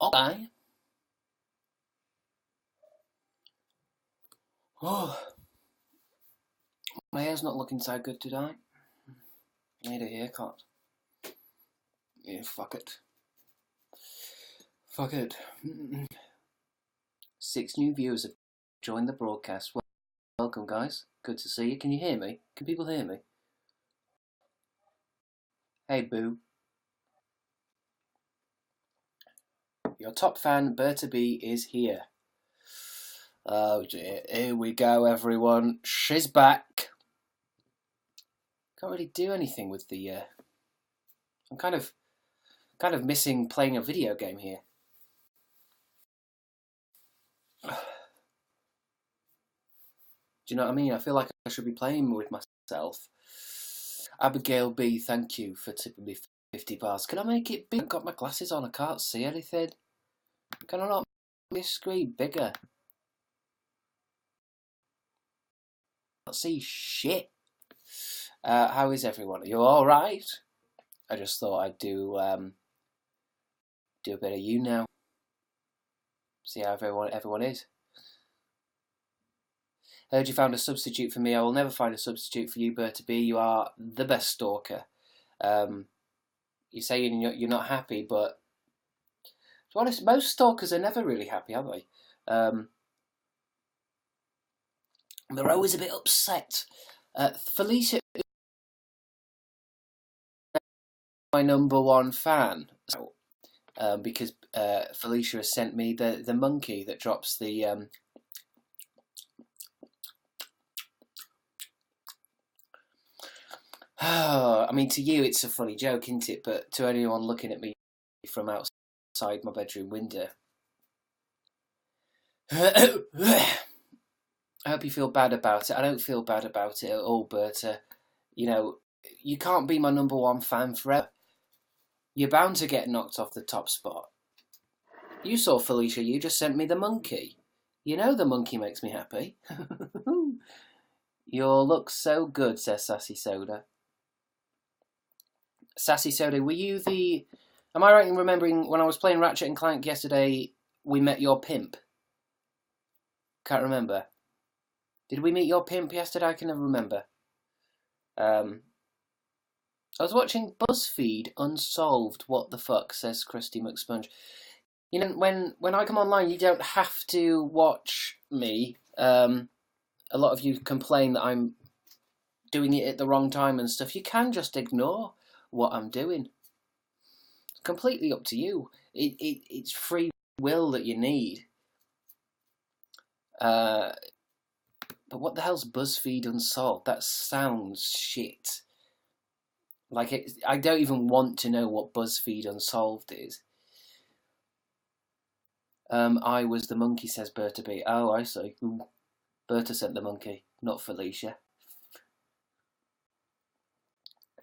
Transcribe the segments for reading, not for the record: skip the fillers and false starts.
Okay. Oh, my hair's not looking so good today. Need a haircut. Yeah, fuck it. Fuck it. 6 new viewers have joined the broadcast. Welcome, guys. Good to see you. Can you hear me? Can people hear me? Hey, boo. Your top fan, Berta B, is here. Oh dear. Here we go, everyone. She's back. Can't really do anything with the... I'm kind of missing playing a video game here. Do you know what I mean? I feel like I should be playing with myself. Abigail B, thank you for tipping me 50 bars. Can I make it big? I've got my glasses on, I can't see anything. Can I not make this screen bigger? I can't see shit. How is everyone? Are you alright? I just thought I'd do a bit of YouNow. See how everyone is. Heard you found a substitute for me. I will never find a substitute for you, Berta B. You are the best stalker. You're saying you're not happy, but to be honest, most stalkers are never really happy, are they? They're always a bit upset. Felicia is my #1 fan, because Felicia has sent me the monkey that drops the... I mean, to you it's a funny joke, isn't it? But to anyone looking at me from outside my bedroom window, I hope you feel bad about it. I don't feel bad about it at all, Berta. You know, you can't be my #1 fan forever. You're bound to get knocked off the top spot. You saw Felicia, you just sent me the monkey. You know the monkey makes me happy. Your look's so good, says Sassy Soda. Sassy Soda, were you the... Am I right in remembering when I was playing Ratchet and Clank yesterday, we met your pimp? Can't remember. Did we meet your pimp yesterday? I can never remember. I was watching BuzzFeed Unsolved. What the fuck, says Krusty McSponge. You know, when I come online, you don't have to watch me. A lot of you complain that I'm doing it at the wrong time and stuff. You can just ignore what I'm doing. It's completely up to you. It's free will that you need. But what the hell's BuzzFeed Unsolved? That sounds shit. Like, I don't even want to know what BuzzFeed Unsolved is. I was the monkey, says Berta B. Oh, I see. Berta sent the monkey, not Felicia.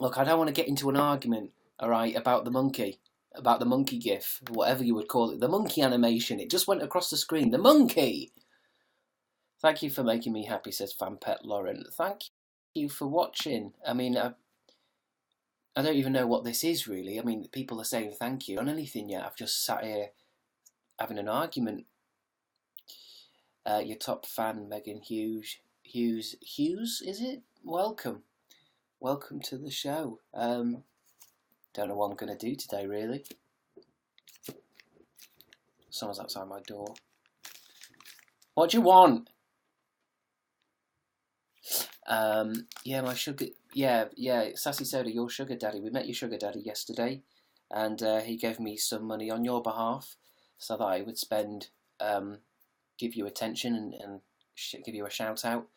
Look, I don't want to get into an argument, alright, about the monkey gif, whatever you would call it. The monkey animation, it just went across the screen. The monkey! Thank you for making me happy, says Fanpet Lauren. Thank you for watching. I mean, I don't even know what this is, really. I mean, people are saying thank you on anything yet. I've just sat here having an argument. Your top fan, Megan Hughes, is it? Welcome to the show. Don't know what I'm going to do today, really. Someone's outside my door. What do you want? Yeah, my sugar... Yeah, Sassy Soda, your sugar daddy. We met your sugar daddy yesterday, and he gave me some money on your behalf so that I would spend... give you attention and give you a shout out.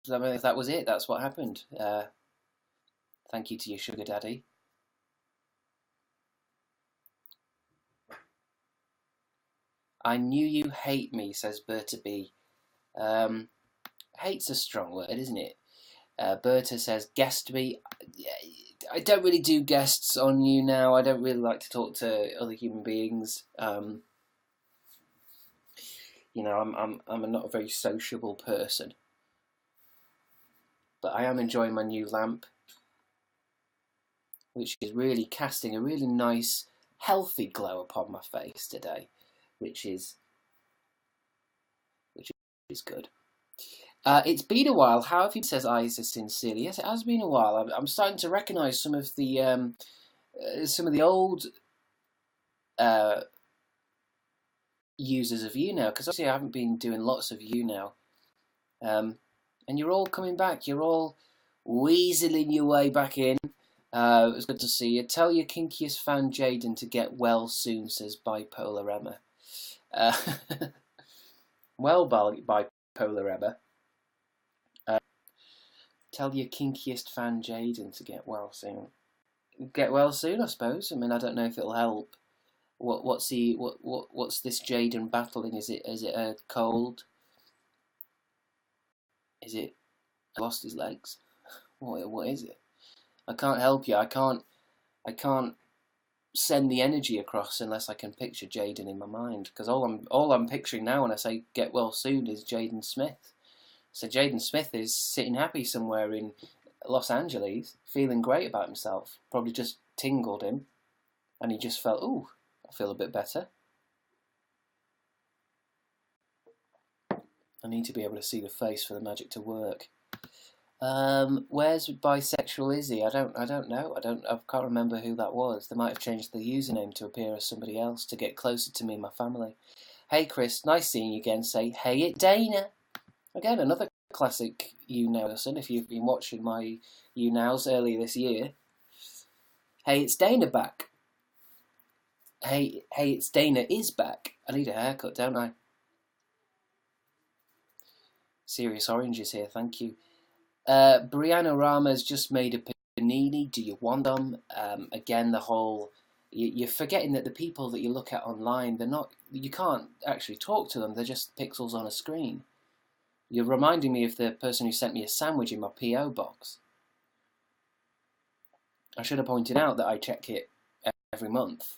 So that was it. That's what happened. Thank you to your sugar daddy. I knew you hate me, says Berta B. Hate's a strong word, isn't it? Berta says guest me. I don't really do guests on YouNow. I don't really like to talk to other human beings. You know, I'm not a very sociable person. But I am enjoying my new lamp, which is really casting a really nice healthy glow upon my face today, which is good. It's been a while. How have you? Says Isa sincerely. Yes, it has been a while. I'm starting to recognise some of the old users of YouNow, because obviously I haven't been doing lots of YouNow, and you're all coming back. You're all weaseling your way back in. It was good to see you. Tell your kinkiest fan Jaden to get well soon, says Bipolar Emma. Well, Bipolar Emma. Tell your kinkiest fan Jaden to get well soon. Get well soon, I suppose. I mean, I don't know if it'll help. What's this Jaden battling? Is it a cold? Is it lost his legs? What is it? I can't help you. I can't send the energy across unless I can picture Jaden in my mind. Because all I'm picturing now when I say get well soon is Jaden Smith. So Jaden Smith is sitting happy somewhere in Los Angeles, feeling great about himself. Probably just tingled him, and he just felt, ooh, I feel a bit better. I need to be able to see the face for the magic to work. Where's bisexual Izzy? I don't know. I can't remember who that was. They might have changed the username to appear as somebody else to get closer to me and my family. Hey Chris, nice seeing you again. Say hey, it's Dana. Again, another classic YouNow person. If you've been watching my YouNows earlier this year. Hey, it's Dana back. Hey, it's Dana is back. I need a haircut, don't I? Serious Oranges here, thank you. Brianna Rama's just made a panini. Do you want them? Again, the whole... You're forgetting that the people that you look at online, they're not... You can't actually talk to them. They're just pixels on a screen. You're reminding me of the person who sent me a sandwich in my P.O. box. I should have pointed out that I check it every month.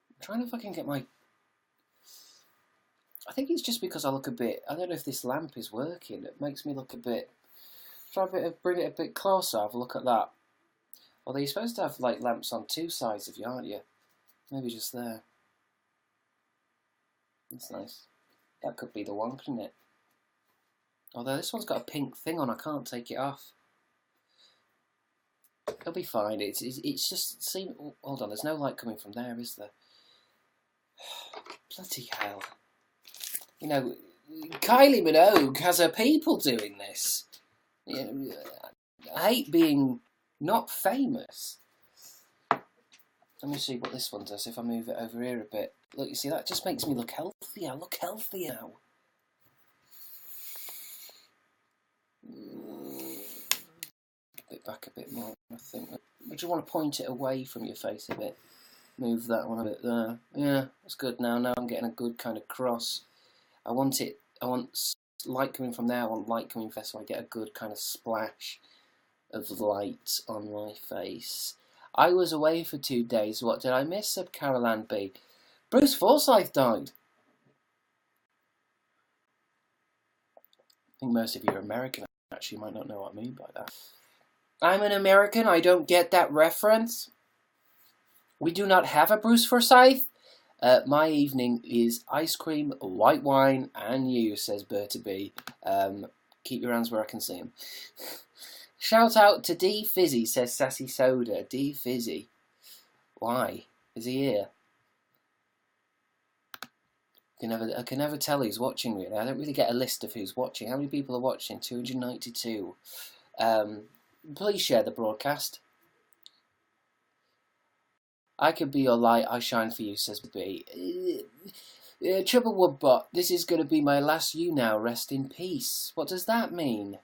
I'm trying to fucking get my... I think it's just because I look a bit... I don't know if this lamp is working. It makes me look a bit... Try to bring it a bit closer. Have a look at that. Although you're supposed to have like lamps on two sides of you, aren't you? Maybe just there. That's nice. That could be the one, couldn't it? Although this one's got a pink thing on, I can't take it off. It'll be fine. It's just... See, hold on, there's no light coming from there, is there? Bloody hell. You know, Kylie Minogue has her people doing this. You know, I hate being not famous. Let me see what this one does if I move it over here a bit. Look, you see, that just makes me look healthier. I look healthier now. Get it back a bit more, I think. Would you want to point it away from your face a bit? Move that one a bit there. Yeah, that's good now. Now I'm getting a good kind of cross. I want light coming from there. I want light coming from there so I get a good kind of splash of light on my face. I was away for 2 days. What did I miss? Said Carol Ann B. Bruce Forsyth died. I think most of you are American. Actually, you might not know what I mean by that. I'm an American. I don't get that reference. We do not have a Bruce Forsyth. My evening is ice cream, white wine, and you, says Berta B. Keep your hands where I can see them. Shout out to D Fizzy, says Sassy Soda. D Fizzy. Why? Is he here? I can never tell who's watching, really. I don't really get a list of who's watching. How many people are watching? 292. Please share the broadcast. I could be your light, I shine for you, says B. Triple Woodbot, this is going to be my last YouNow, rest in peace. What does that mean?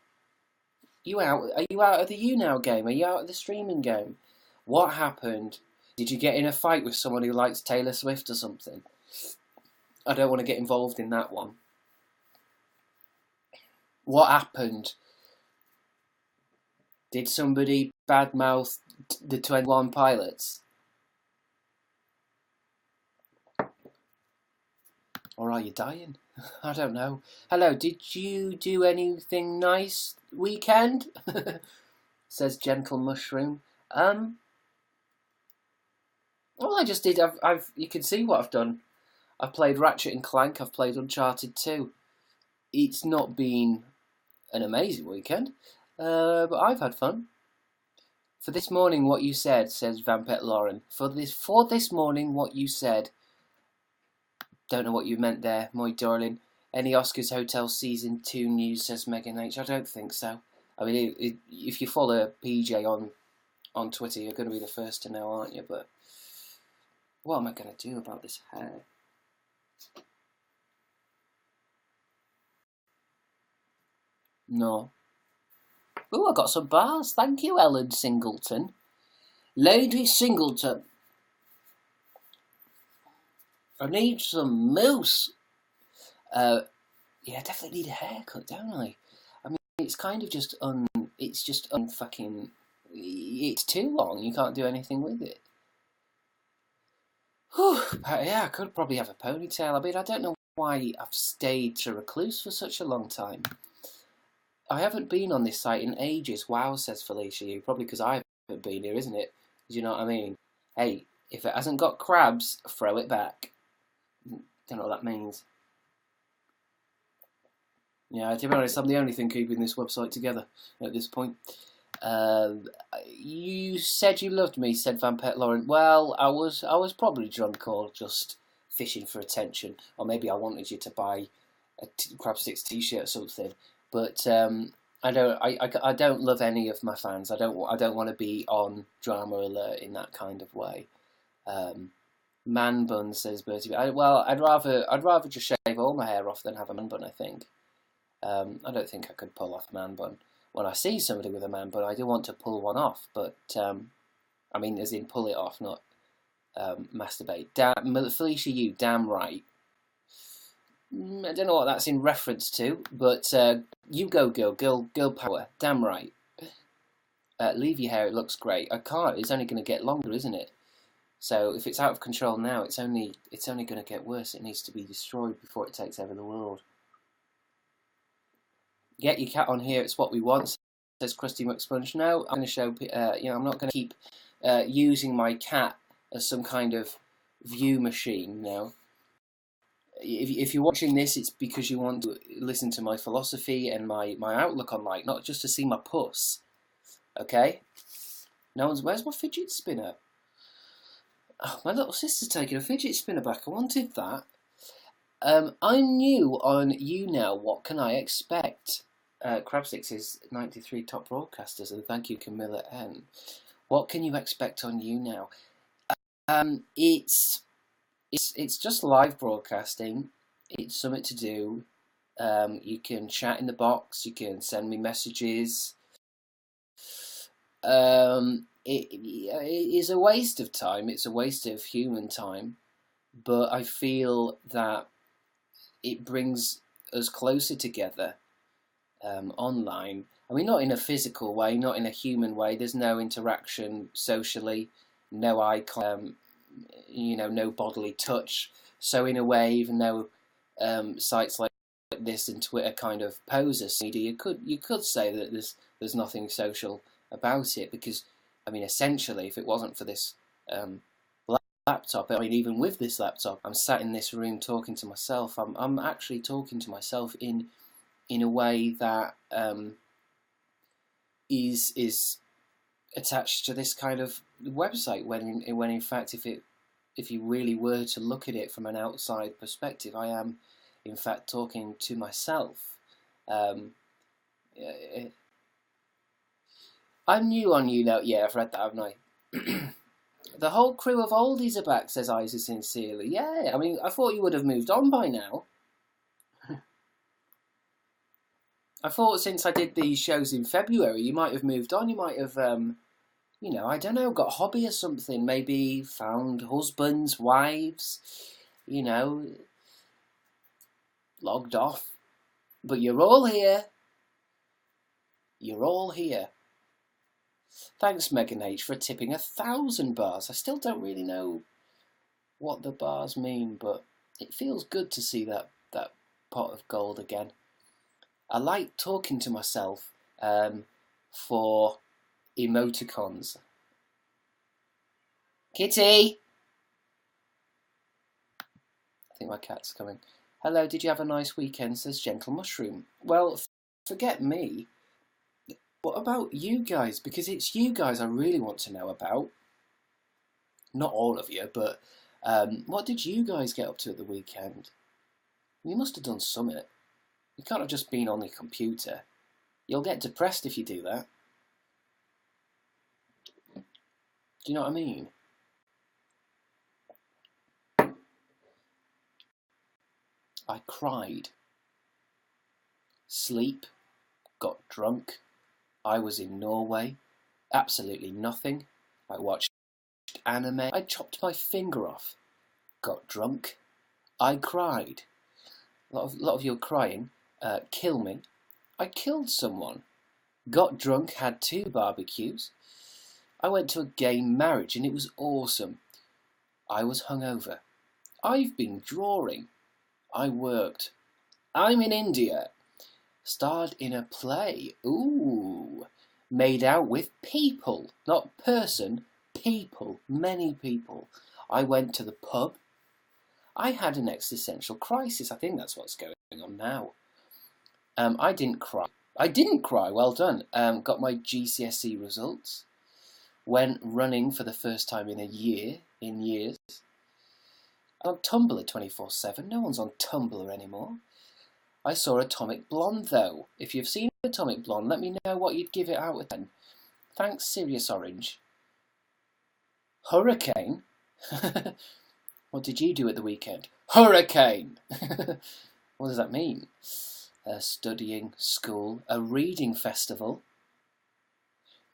Are you out of the YouNow game? Are you out of the streaming game? What happened? Did you get in a fight with someone who likes Taylor Swift or something? I don't want to get involved in that one. What happened? Did somebody badmouth the 21 Pilots? Or are you dying? I don't know. Hello, did you do anything nice weekend? Says Gentle Mushroom. Well, I just did. You can see what I've done. I've played Ratchet and Clank. I've played Uncharted 2. It's not been an amazing weekend, but I've had fun. For this morning, what you said, says Vampet Lauren. For this morning, what you said. Don't know what you meant there, my darling. Any Oscars Hotel Season 2 news, says Megan H. I don't think so. I mean, if you follow PJ on Twitter, you're going to be the first to know, aren't you? But what am I going to do about this hair? No. Ooh, I got some bars. Thank you, Ellen Singleton. Lady Singleton. I need some mousse. Yeah, I definitely need a haircut, don't I? I mean, it's kind of just it's just unfucking. It's too long. You can't do anything with it. Whew, yeah, I could probably have a ponytail. I mean, I don't know why I've stayed to recluse for such a long time. I haven't been on this site in ages. Wow, says Felicia. You probably because I haven't been here, isn't it? Do you know what I mean? Hey, if it hasn't got crabs, throw it back. Don't know what that means. Yeah, to be honest, I'm the only thing keeping this website together at this point. You said you loved me, said Vampet Lauren. Well, I was probably drunk or just fishing for attention, or maybe I wanted you to buy a Crabstickz t-shirt or something. But I don't love any of my fans. I don't want to be on drama alert in that kind of way. Man bun, says Bertie. Well, I'd rather just shave all my hair off than have a man bun, I think. I don't think I could pull off a man bun. When I see somebody with a man bun, I do want to pull one off, but I mean, as in pull it off, not masturbate. Felicia, you damn right. I don't know what that's in reference to, but you go, girl power, damn right. Leave your hair; it looks great. I can't. It's only going to get longer, isn't it? So if it's out of control now, it's only going to get worse. It needs to be destroyed before it takes over the world. Get your cat on here. It's what we want, says Krusty McSponge. No, I'm going to show. I'm not going to keep using my cat as some kind of view machine. No. If you're watching this, it's because you want to listen to my philosophy and my outlook on life, not just to see my puss. Okay? No one's. Where's my fidget spinner? Oh, my little sister's taking a fidget spinner back. I wanted that. I'm new on YouNow. What can I expect? Crabstickz is 93 top broadcasters, and thank you, Camilla N. What can you expect on YouNow? It's just live broadcasting. It's something to do. You can chat in the box. You can send me messages. It is a waste of time. It's a waste of human time. But I feel that it brings us closer together online. I mean, not in a physical way, not in a human way. There's no interaction socially, no eye contact, no bodily touch. So in a way, even though sites like this and Twitter kind of pose as media, you could say that there's nothing social about it, because I mean, essentially, if it wasn't for this laptop, I mean, even with this laptop, I'm sat in this room talking to myself. I'm actually talking to myself in a way that is attached to this kind of website. When in fact, if you really were to look at it from an outside perspective, I am in fact talking to myself. I'm new on YouNow. Yeah, I've read that, haven't I? The whole crew of oldies are back, says Isa sincerely. Yeah, I mean, I thought you would have moved on by now. I thought since I did these shows in February, you might have moved on. You might have, I don't know, got a hobby or something. Maybe found husbands, wives, logged off. But you're all here. You're all here. Thanks, Megan H, for tipping 1,000 bars. I still don't really know what the bars mean, but it feels good to see that pot of gold again. I like talking to myself for emoticons. Kitty! I think my cat's coming. Hello, did you have a nice weekend, says Gentle Mushroom. Well, forget me. What about you guys? Because it's you guys I really want to know about. Not all of you, but what did you guys get up to at the weekend? You must have done something. You can't have just been on the computer. You'll get depressed if you do that. Do you know what I mean? I cried. Sleep. Got drunk. I was in Norway. Absolutely nothing. I watched anime. I chopped my finger off. Got drunk. I cried. A lot of you are crying. Kill me. I killed someone. Got drunk, had 2 barbecues. I went to a gay marriage and it was awesome. I was hungover. I've been drawing. I worked. I'm in India. Starred in a play. Ooh. Made out with people. Not person, people. Many people. I went to the pub. I had an existential crisis. I think that's what's going on now. I didn't cry. Well done. Got my GCSE results. Went running for the first time in years. On Tumblr 24/7. No one's on Tumblr anymore. I saw Atomic Blonde though. If you've seen Atomic Blonde, let me know what you'd give it out of 10. Thanks, Sirius Orange. Hurricane? What did you do at the weekend? Hurricane! What does that mean? Studying, school, a reading festival.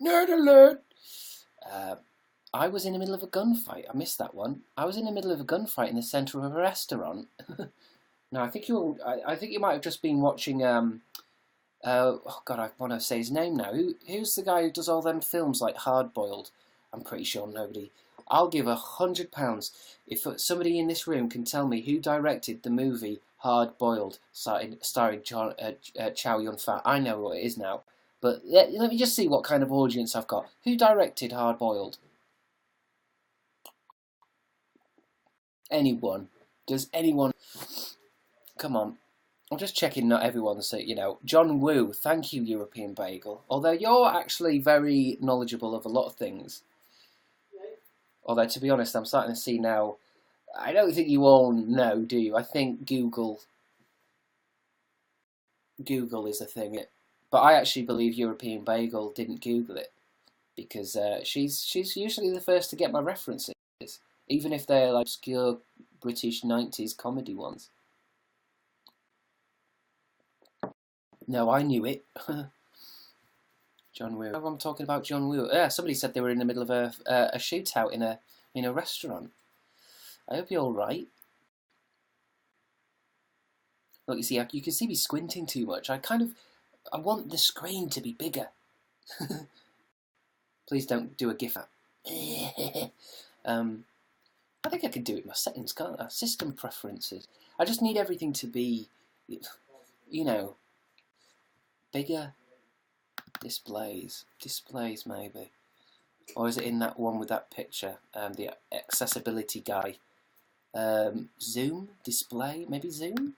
Nerd alert! I was in the middle of a gunfight. I missed that one. I was in the middle of a gunfight in the centre of a restaurant. No, I think you might have just been watching. Oh God, I want to say his name now. Who's the guy who does all them films like Hard Boiled? I'm pretty sure nobody. I'll give £100 if somebody in this room can tell me who directed the movie Hard Boiled, starring Chow Yun-fat. I know what it is now, but let me just see what kind of audience I've got. Who directed Hard Boiled? Anyone? Does anyone? Come on. I'm just checking not everyone's, John Woo, thank you, European Bagel. Although you're actually very knowledgeable of a lot of things. Although, to be honest, I'm starting to see now, I don't think you all know, do you? I think Google is a thing. But I actually believe European Bagel didn't Google it. Because she's usually the first to get my references. Even if they're like obscure British 90s comedy ones. No, I knew it. John Woo. Oh, I'm talking about John Woo. Yeah, somebody said they were in the middle of a shootout in a restaurant. I hope you're all right. Look, you see, you can see me squinting too much. I want the screen to be bigger. Please don't do a gif app. I think I can do it in my settings, can't I? System preferences. I just need everything to be, bigger. Displays maybe. Or is it in that one with that picture? The accessibility guy. Zoom? Display? Maybe zoom?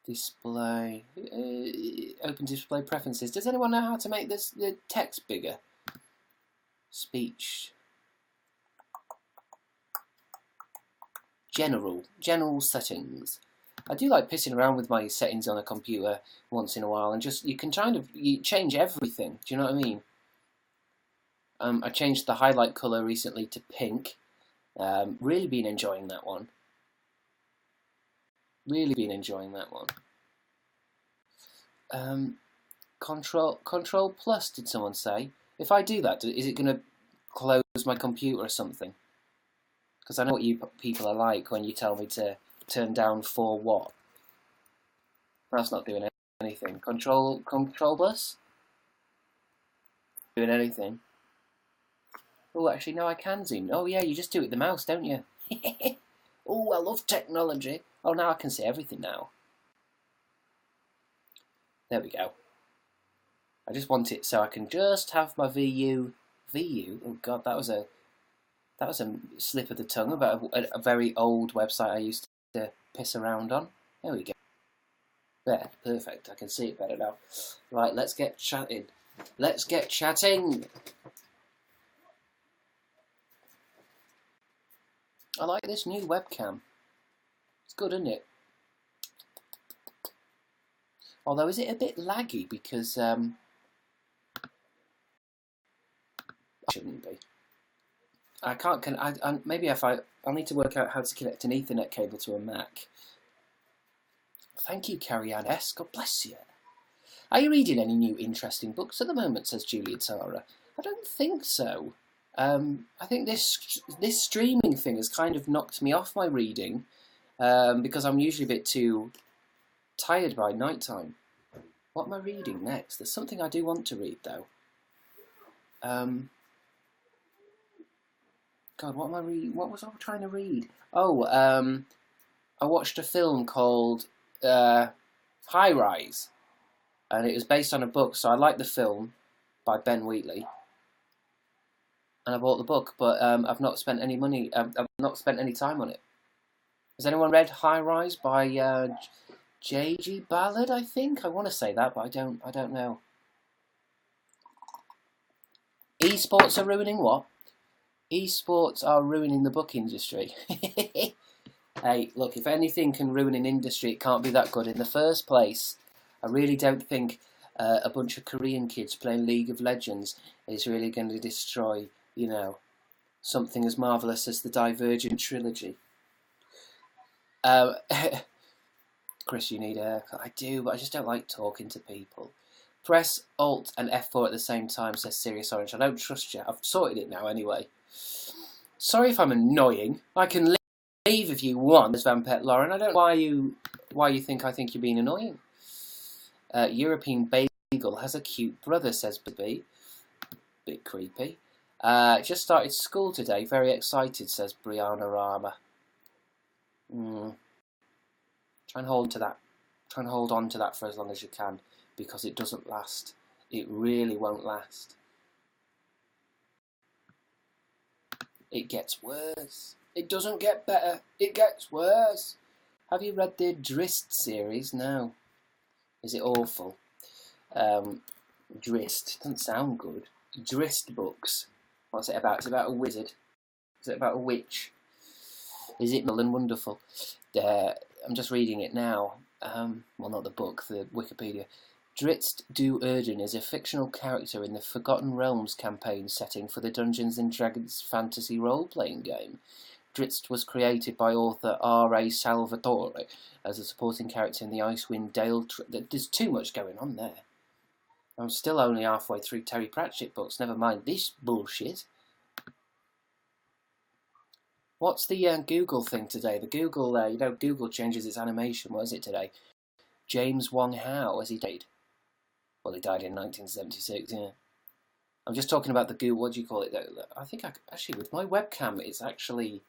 Display. Open display preferences. Does anyone know how to make the text bigger? Speech. General settings. I do like pissing around with my settings on a computer once in a while, and you can you change everything. Do you know what I mean? I changed the highlight colour recently to pink. Really been enjoying that one. Control plus, did someone say? If I do that, is it going to close my computer or something? Because I know what you people are like when you tell me to turn down for what? That's not doing anything. Control plus? Doing anything. Oh, actually, no, I can zoom. Oh, yeah, you just do it with the mouse, don't you? Oh, I love technology. Oh, now I can see everything now. There we go. I just want it so I can just have my VU. Oh God, that was a slip of the tongue about a very old website I used to piss around on. There we go. There, perfect. I can see it better now. Right, let's get chatting. Let's get chatting. I like this new webcam. It's good, isn't it? Although, is it a bit laggy because shouldn't be. I can't. Maybe if I'll need to work out how to connect an Ethernet cable to a Mac. Thank you, Carrie Ann S. God bless you. Are you reading any new interesting books at the moment? Says Julia Tara. I don't think so. I think this streaming thing has kind of knocked me off my reading because I'm usually a bit too tired by night time. What am I reading next? There's something I do want to read though. God, what am I reading? What was I trying to read? Oh, I watched a film called High Rise, and it was based on a book. So I liked the film by Ben Wheatley, and I bought the book, but I've not spent any money. I've not spent any time on it. Has anyone read High Rise by J.G. Ballard? I think I want to say that, but I don't know. Esports are ruining what? Esports are ruining the book industry. Hey, look, if anything can ruin an industry, it can't be that good in the first place. I really don't think a bunch of Korean kids playing League of Legends is really going to destroy, you know, something as marvellous as the Divergent trilogy. Chris, you need a haircut. I do, but I just don't like talking to people. Press Alt and F4 at the same time, says Sirius Orange. I don't trust you. I've sorted it now anyway. Sorry if I'm annoying. I can leave if you want, says Vampet Lauren. I don't know why you think I think you're being annoying. European Bagel has a cute brother, says Baby. Bit creepy. Just started school today. Very excited, says Brianna Rama. Try and hold to that. Try and hold on to that for as long as you can, because it doesn't last. It really won't last. It gets worse. It doesn't get better. It gets worse. Have you read the Drist series? No. Is it awful? Drist. Doesn't sound good. Drist books. What's it about? Is it about a wizard? Is it about a witch? Is it Mill and Wonderful? I'm just reading it now. Well, not the book, the Wikipedia. Drizzt Do'Urden is a fictional character in the Forgotten Realms campaign setting for the Dungeons & Dragons fantasy role-playing game. Drizzt was created by author R.A. Salvatore as a supporting character in the Icewind Dale... There's too much going on there. I'm still only halfway through Terry Pratchett books, never mind this bullshit. What's the Google thing today? The Google, Google changes its animation. What is it today? James Wong Howe, has he died? Well, he died in 1976, yeah. I'm just talking about the Google, what do you call it? I think, actually, with my webcam, it's actually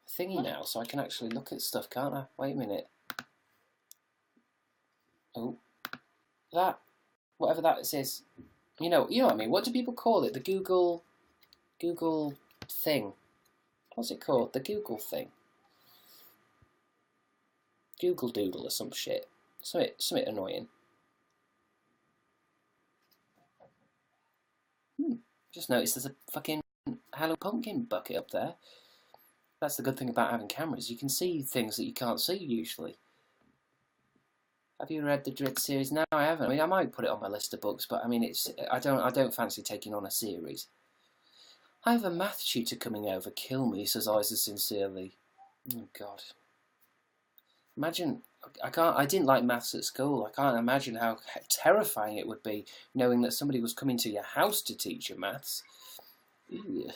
thingy now, so I can actually look at stuff, can't I? Wait a minute. Oh. That, whatever that is, you know what I mean? What do people call it? The Google thing. What's it called? The Google thing. Google Doodle or some shit. Something annoying. Just noticed there's a fucking Hello Pumpkin bucket up there. That's the good thing about having cameras. You can see things that you can't see usually. Have you read the Drizzt series? No, I haven't. I mean, I might put it on my list of books, but I mean, I don't fancy taking on a series. I have a math tutor coming over. Kill me, says Isa sincerely. Oh God. Imagine, I didn't like maths at school. I can't imagine how terrifying it would be knowing that somebody was coming to your house to teach you maths. Ew,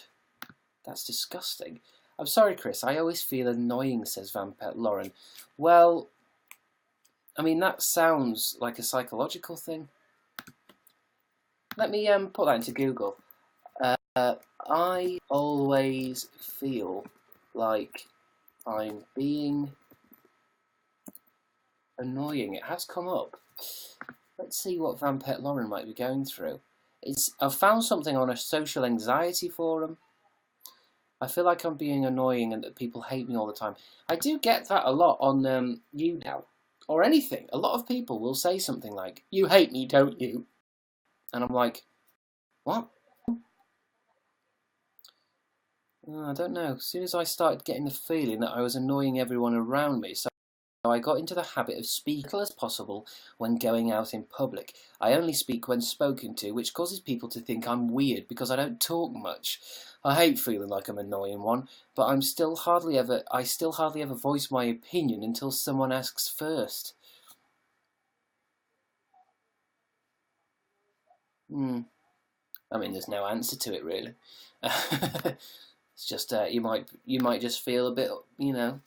that's disgusting. I'm sorry, Chris. I always feel annoying, says Vampet Lauren. Well, I mean, that sounds like a psychological thing. Let me put that into Google. I always feel like I'm being Annoying. It has come up. Let's see what Vampet Lauren might be going through. I've found something on a social anxiety forum. I feel like I'm being annoying and that people hate me all the time. I do get that a lot on YouNow or anything. A lot of people will say something like, "You hate me, don't you?" And I'm like, what? I don't know. As soon as I started getting the feeling that I was annoying everyone around me, so I got into the habit of speaking as little as possible when going out in public. I only speak when spoken to, which causes people to think I'm weird because I don't talk much. I hate feeling like I'm an annoying one, but I still hardly ever voice my opinion until someone asks first. I mean, there's no answer to it really. It's just you might just feel a bit, you know.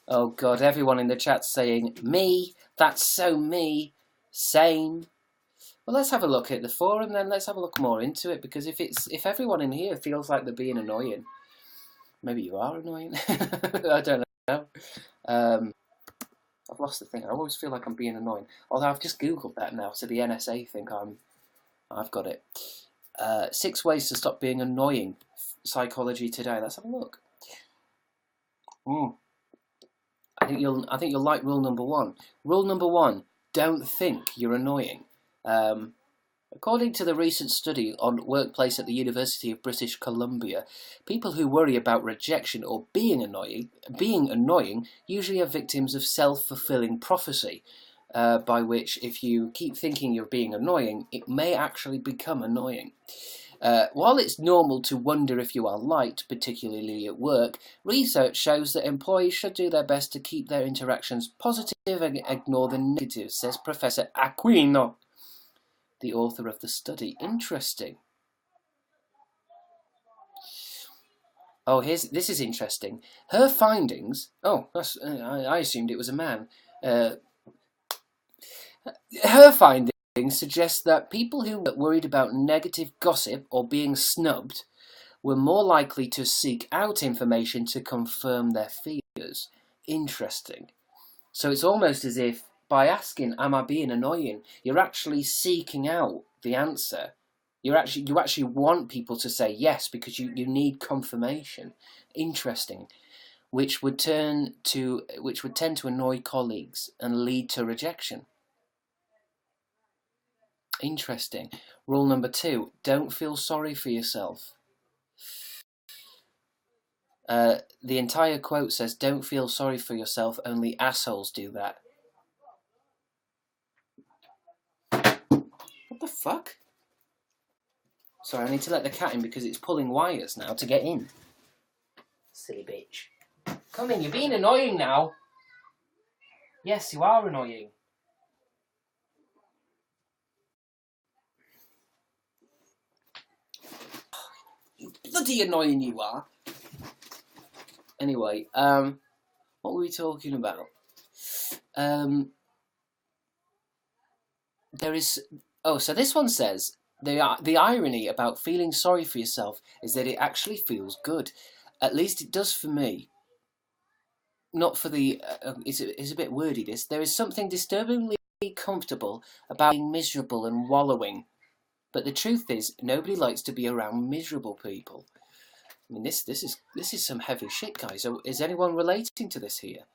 Oh God, everyone in the chat's saying, me, that's so me, same. Well, let's have a look at the forum then, let's have a look more into it, because if everyone in here feels like they're being annoying, maybe you are annoying, I don't know. I've lost the thing, I always feel like I'm being annoying, although I've just googled that now, so the NSA think I've got it. 6 ways to stop being annoying, Psychology Today, let's have a look. I think you'll like rule number 1. Rule number 1: don't think you're annoying. According to the recent study on workplace at the University of British Columbia, people who worry about rejection or being annoying usually are victims of self-fulfilling prophecy, by which if you keep thinking you're being annoying, it may actually become annoying. While it's normal to wonder if you are liked, particularly at work, research shows that employees should do their best to keep their interactions positive and ignore the negatives, says Professor Aquino, the author of the study. Interesting. Oh, this is interesting. Her findings. Oh, I assumed it was a man. Her findings suggest that people who were worried about negative gossip or being snubbed were more likely to seek out information to confirm their fears. Interesting. So it's almost as if by asking, "Am I being annoying?" you're actually seeking out the answer. You actually want people to say yes because you need confirmation. Interesting. Which would tend to annoy colleagues and lead to rejection. Interesting. Rule number 2: don't feel sorry for yourself. The entire quote says, "Don't feel sorry for yourself, only assholes do that." What the fuck? Sorry, I need to let the cat in because it's pulling wires now to get in. Silly bitch. Come in, you're being annoying now. Yes, you are annoying. You bloody annoying you are. Anyway, what were we talking about? So this one says, the irony about feeling sorry for yourself is that it actually feels good. At least it does for me. Not for the... it's a bit wordy, this. There is something disturbingly comfortable about being miserable and wallowing. But the truth is, nobody likes to be around miserable people. I mean, this is some heavy shit, guys. Is anyone relating to this here?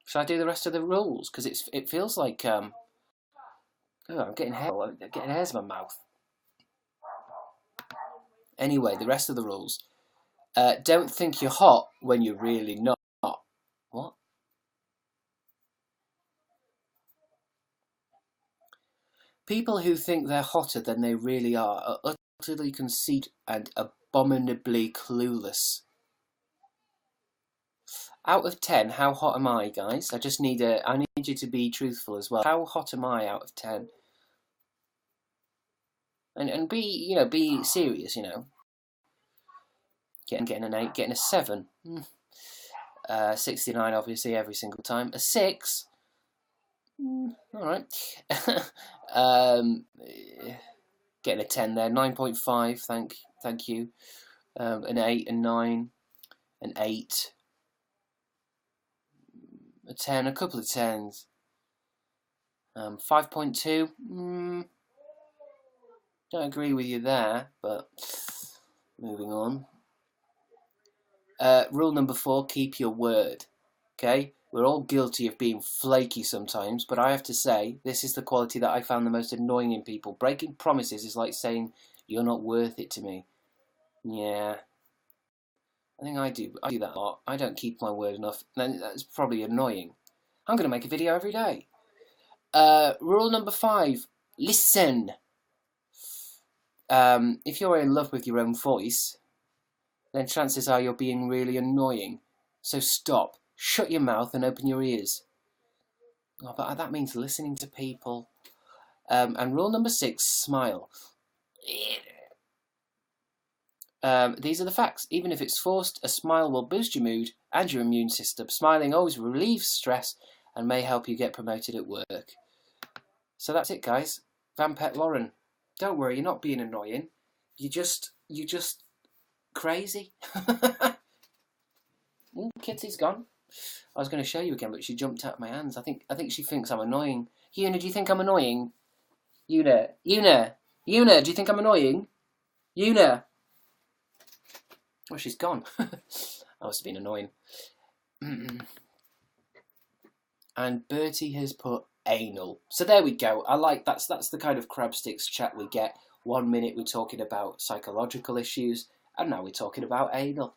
Should I do the rest of the rules? Because it feels like... oh, I'm getting hairs in my mouth. Anyway, the rest of the rules. Don't think you're hot when you're really not. What? People who think they're hotter than they really are utterly conceited and abominably clueless. Out of 10, how hot am I, guys? I need you to be truthful as well. How hot am I out of 10? And be serious, Getting an 8, getting a 7. 69, obviously, every single time. A 6. Alright. Getting a 10 there. 9.5, thank you. An 8, and 9, an 8. A 10, a couple of 10s. 5.2. Don't agree with you there, but moving on. Rule number 4, keep your word. Okay? We're all guilty of being flaky sometimes, but I have to say, this is the quality that I found the most annoying in people. Breaking promises is like saying, you're not worth it to me. Yeah. I think I do that a lot. I don't keep my word enough. That's probably annoying. I'm going to make a video every day. Rule number 5, listen. If you're in love with your own voice, then chances are you're being really annoying. So stop. Shut your mouth and open your ears. Oh, but that means listening to people. And rule number 6, smile. These are the facts. Even if it's forced, a smile will boost your mood and your immune system. Smiling always relieves stress and may help you get promoted at work. So that's it, guys. Vampet Lauren. Don't worry, you're not being annoying. You're just crazy. Kitty's gone. I was going to show you again, but she jumped out of my hands. I think she thinks I'm annoying. Una, do you think I'm annoying? Una, do you think I'm annoying? Una. Well, she's gone. I must have been annoying. And Bertie has put anal. So there we go. I like that's the kind of Crabstickz chat we get. 1 minute we're talking about psychological issues, and now we're talking about anal.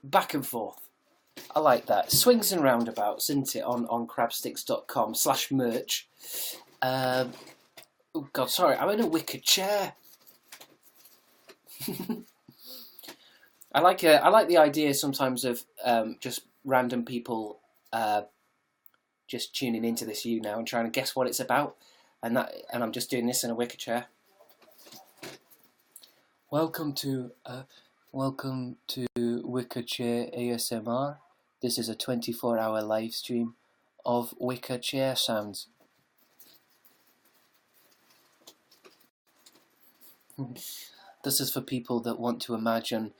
Back and forth. I like that. Swings and roundabouts, isn't it? On crabstickz.com/merch. Oh God, sorry, I'm in a wicker chair. I like the idea sometimes of just random people just tuning into this YouNow and trying to guess what it's about, and I'm just doing this in a wicker chair. Welcome to Wicker Chair ASMR. This is a 24-hour live stream of wicker chair sounds. This is for people that want to imagine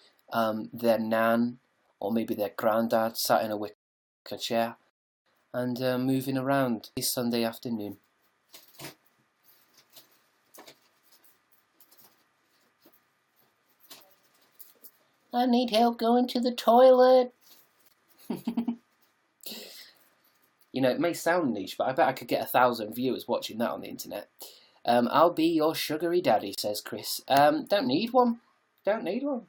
their nan or maybe their granddad sat in a wicker chair and moving around this Sunday afternoon. I need help going to the toilet. You know, it may sound niche, but I bet I could get 1,000 viewers watching that on the internet. I'll be your sugary daddy, says Chris. Don't need one. Don't need one.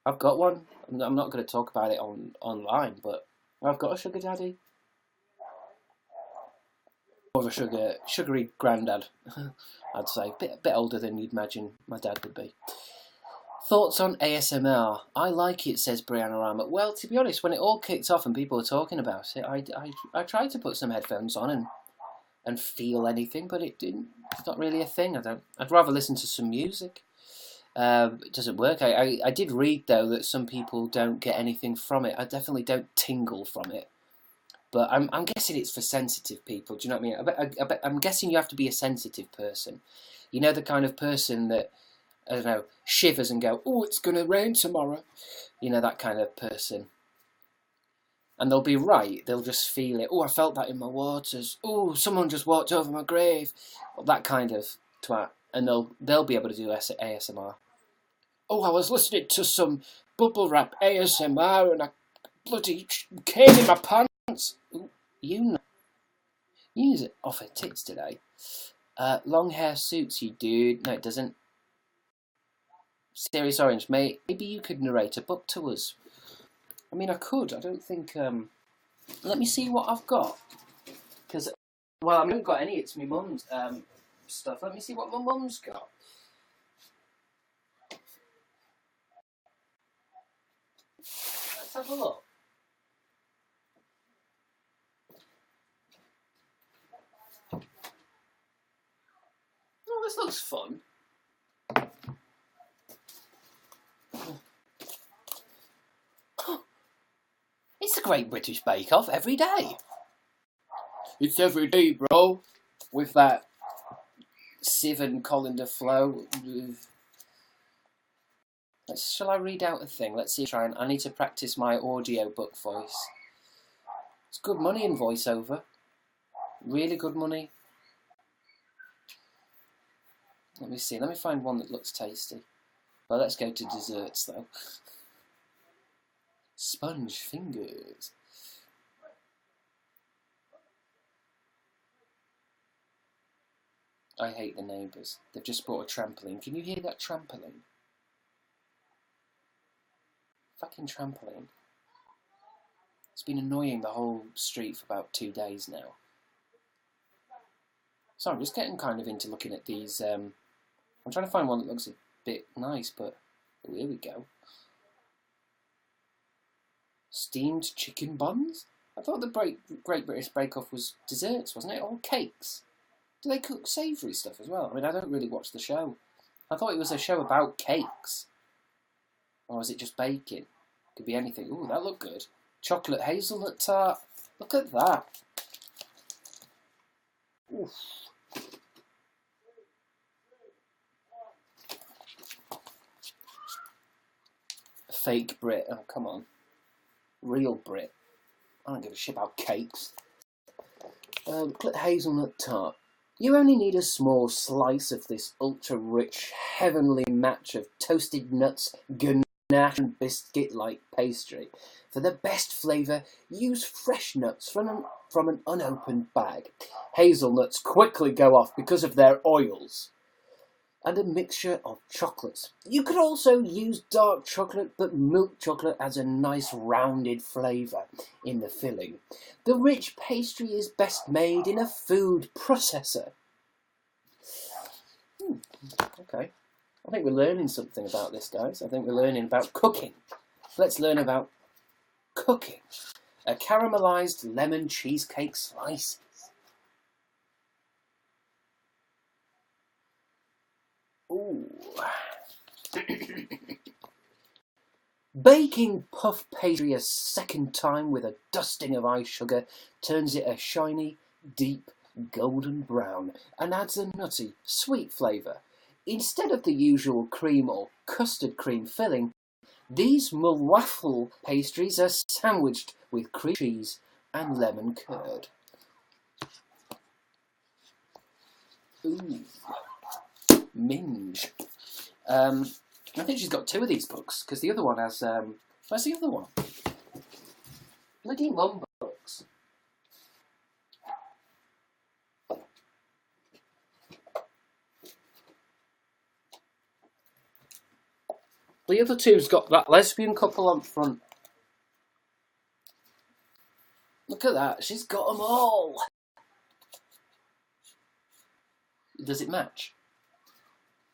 I've got one. I'm not going to talk about it online, but I've got a sugar daddy. More of a sugary granddad, I'd say. Bit older than you'd imagine my dad would be. Thoughts on ASMR? I like it, says Brianna Rama. Well, to be honest, when it all kicked off and people were talking about it, I tried to put some headphones on and feel anything, but it didn't. It's not really a thing. I'd rather listen to some music. It doesn't work. I did read though that some people don't get anything from it. I definitely don't tingle from it. But I'm guessing it's for sensitive people. Do you know what I mean? I'm guessing you have to be a sensitive person. You know, the kind of person that, I don't know, shivers and go, oh, it's going to rain tomorrow. You know, that kind of person. And they'll be right. They'll just feel it. Oh, I felt that in my waters. Oh, someone just walked over my grave. That kind of twat. And they'll be able to do ASMR. Oh, I was listening to some bubble wrap ASMR and I bloody came in my pants. Ooh, you use it off her tits today. Long hair suits you, dude. No, it doesn't. Serious Orange, mate. Maybe you could narrate a book to us. I mean, I could. I don't think. Let me see what I've got. Because, well, I haven't got any. It's my mum's stuff. Let me see what my mum's got. Let's have a look. Oh, this looks fun. It's a Great British Bake Off every day. It's every day, bro. With that Siv and Colander flow. Shall I read out a thing? Let's see. I need to practice my audiobook voice. It's good money in voiceover. Really good money. Let me see. Let me find one that looks tasty. Well, let's go to desserts though. Sponge fingers. I hate the neighbours. They've just bought a trampoline. Can you hear that trampoline? Fucking trampoline. It's been annoying the whole street for about 2 days now. So I'm just getting kind of into looking at these. I'm trying to find one that looks a bit nice, but oh, here we go. Steamed chicken buns? I thought the Great British Bake Off was desserts, wasn't it? Or cakes? Do they cook savoury stuff as well? I mean, I don't really watch the show. I thought it was a show about cakes. Or is it just baking? Could be anything. Ooh, that looked good. Chocolate hazelnut tart. Look at that. Oof. Fake Brit. Oh, come on. Real Brit. I don't give a shit about cakes. Chocolate hazelnut tart. You only need a small slice of this ultra-rich, heavenly match of toasted nuts, ganache and biscuit-like pastry. For the best flavour, use fresh nuts from an unopened bag. Hazelnuts quickly go off because of their oils. And a mixture of chocolates. You could also use dark chocolate, but milk chocolate adds a nice rounded flavour in the filling. The rich pastry is best made in a food processor. Okay. I think we're learning something about this, guys. I think we're learning about cooking. Let's learn about cooking. A caramelised lemon cheesecake slices. Ooh. Baking puff pastry a second time with a dusting of ice sugar turns it a shiny, deep, golden brown and adds a nutty, sweet flavour. Instead of the usual cream or custard cream filling, these waffle pastries are sandwiched with cream cheese and lemon curd. Ooh. Minge. I think she's got 2 of these books, because the other one has, where's the other one? Bloody mum books. The other 2's got that lesbian couple on front. Look at that, she's got them all. Does it match?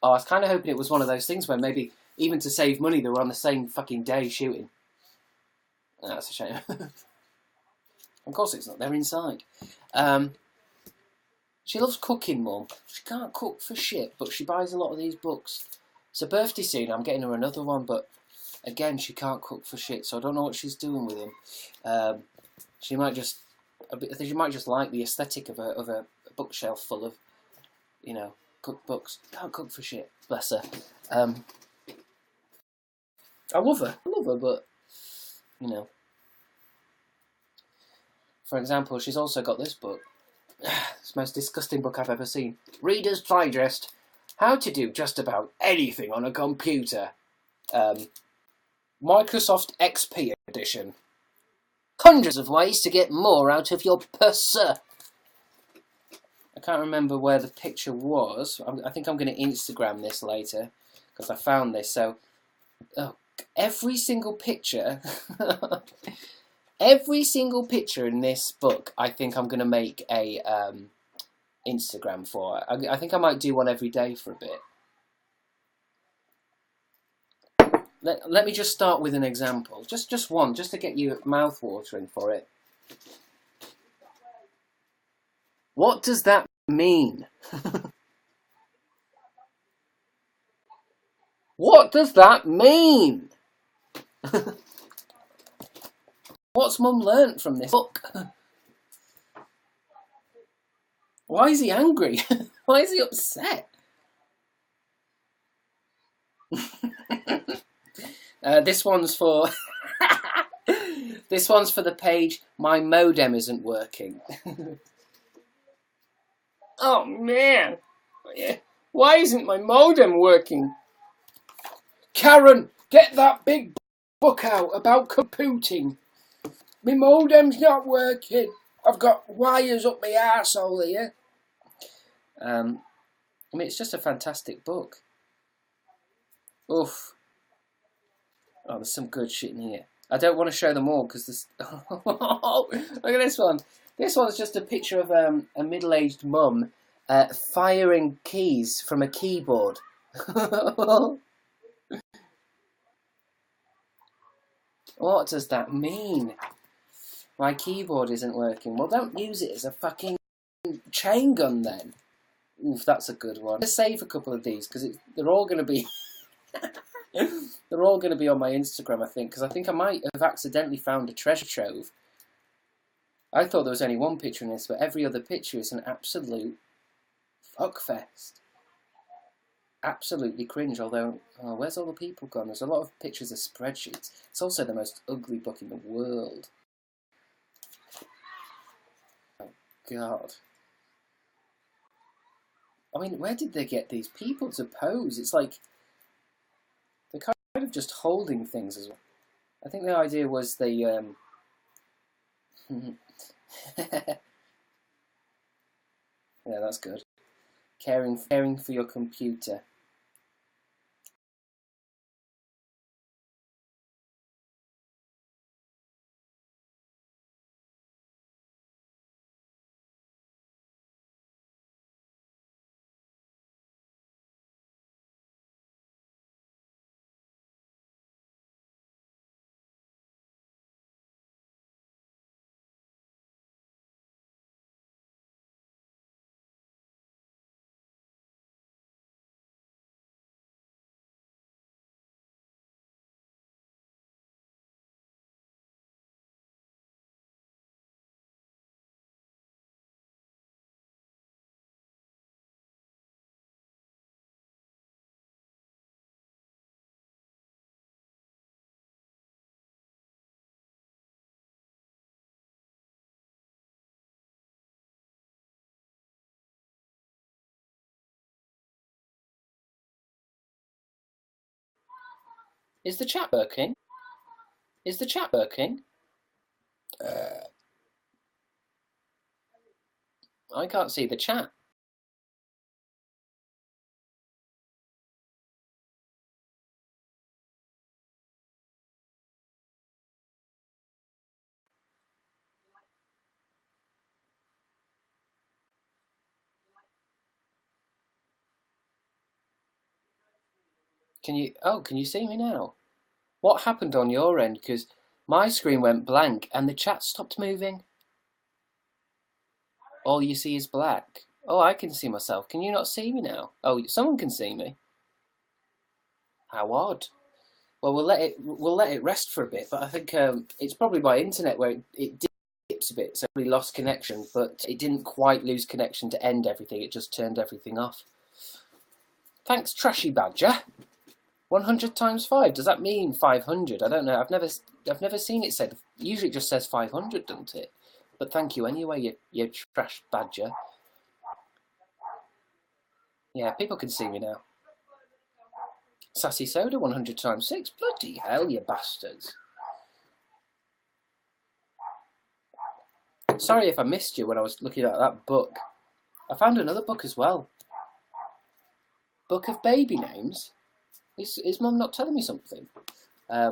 Oh, I was kind of hoping it was one of those things where maybe, even to save money, they were on the same fucking day shooting. Oh, that's a shame. Of course it's not, they're inside. She loves cooking, Mum. She can't cook for shit, but she buys a lot of these books. It's her birthday soon, I'm getting her another one, but again, she can't cook for shit, so I don't know what she's doing with him. She might just like the aesthetic of a bookshelf full of, you know, cookbooks. Can't cook for shit. Bless her. I love her, but, you know. For example, she's also got this book. It's the most disgusting book I've ever seen. Reader's Digest. How to do just about anything on a computer. Microsoft XP edition. Hundreds of ways to get more out of your purse. I can't remember where the picture was. I think I'm going to Instagram this later, because I found this. So, every single picture, every single picture in this book, I think I'm going to make a Instagram for. I think I might do one every day for a bit. Let me just start with an example. Just one, just to get you mouth-watering for it. What does that mean? What does that mean? What's Mum learnt from this book? Why is he angry? Why is he upset? This one's for this one's for the page. My modem isn't working. Oh man, why isn't my modem working? Karen, get that big book out about kapooting. My modem's not working. I've got wires up my arsehole here. I mean, it's just a fantastic book. Oof. Oh, there's some good shit in here. I don't want to show them all because this. Look at this one. This one's just a picture of a middle-aged mum firing keys from a keyboard. What does that mean? My keyboard isn't working. Well, don't use it as a fucking chain gun then. Oof, that's a good one. I'm gonna save a couple of these because they're all going to be they're all going to be on my Instagram, I think, because I think I might have accidentally found a treasure trove. I thought there was only one picture in this, but every other picture is an absolute fuckfest. Absolutely cringe, although, oh, where's all the people gone? There's a lot of pictures of spreadsheets. It's also the most ugly book in the world. Oh, God. I mean, where did they get these people to pose? It's like, they're kind of just holding things as well. I think the idea was they, yeah, that's good. Caring for your computer. Is the chat working? Is the chat working? I can't see the chat. Can you see me now? What happened on your end? Because my screen went blank and the chat stopped moving. All you see is black. Oh, I can see myself. Can you not see me now? Oh, someone can see me. How odd. Well, we'll let it rest for a bit. But I think it's probably my internet where it dips a bit, so we lost connection. But it didn't quite lose connection to end everything. It just turned everything off. Thanks, Trashy Badger. 100 times 5. Does that mean 500? I don't know. I've never seen it said. Usually it just says 500, doesn't it? But thank you anyway, you trash badger. Yeah, people can see me now. Sassy Soda, 100 times 6. Bloody hell, you bastards. Sorry if I missed you when I was looking at that book. I found another book as well. Book of Baby Names. Is Mum not telling me something? I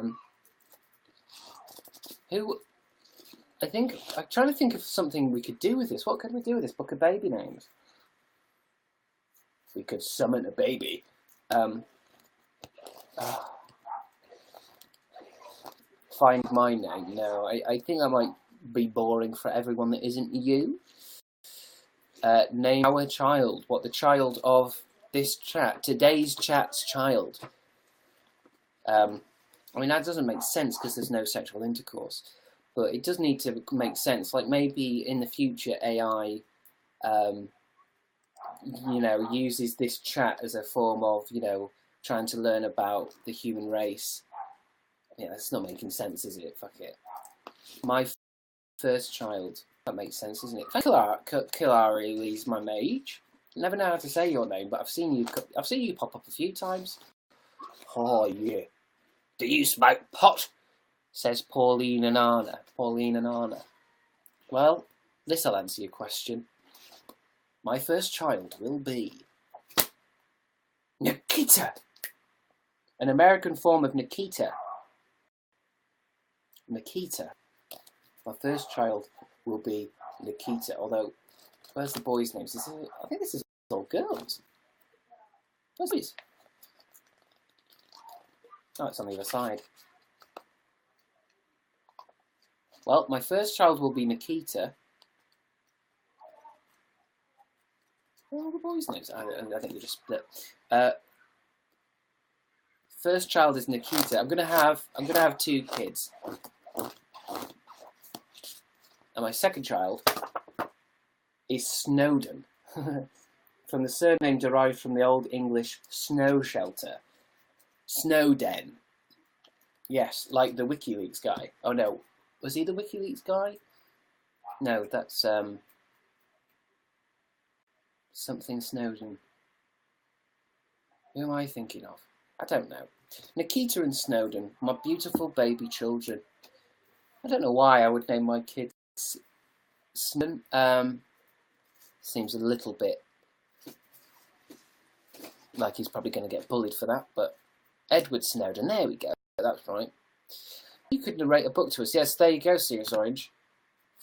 think I'm trying to think of something we could do with this. What could we do with this book of baby names? We could summon a baby. Find my name. No, I think that might be boring for everyone that isn't you. Name our child. What, the child of this chat? Today's chat's child. I mean, that doesn't make sense because there's no sexual intercourse. But it does need to make sense. Like, maybe in the future, AI, uses this chat as a form of, trying to learn about the human race. Yeah, that's not making sense, is it? Fuck it. My first child. That makes sense, doesn't it? Kilari is my mage. Never know how to say your name, but I've seen you pop up a few times. Oh yeah. Do you smoke pot? Says Pauline and Anna. Well, this'll answer your question. My first child will be Nikita. An American form of Nikita. Nikita. My first child will be Nikita. Although, where's the boys' names? I think this is all girls. Where's these? Oh, it's on the other side. Well, my first child will be Nikita. What are the boys' names? I think we just split. First child is Nikita. I'm gonna have 2 kids. And my second child is Snowden. From the surname derived from the Old English snow shelter. Snowden. Yes, like the WikiLeaks guy. Oh no, was he the WikiLeaks guy? No, that's something Snowden. Who am I thinking of? I don't know. Nikita and Snowden, my beautiful baby children. I don't know why I would name my kids Snowden. Seems a little bit like he's probably going to get bullied for that, but Edward Snowden, there we go, that's right. You could narrate a book to us. Yes, there you go, Serious Orange.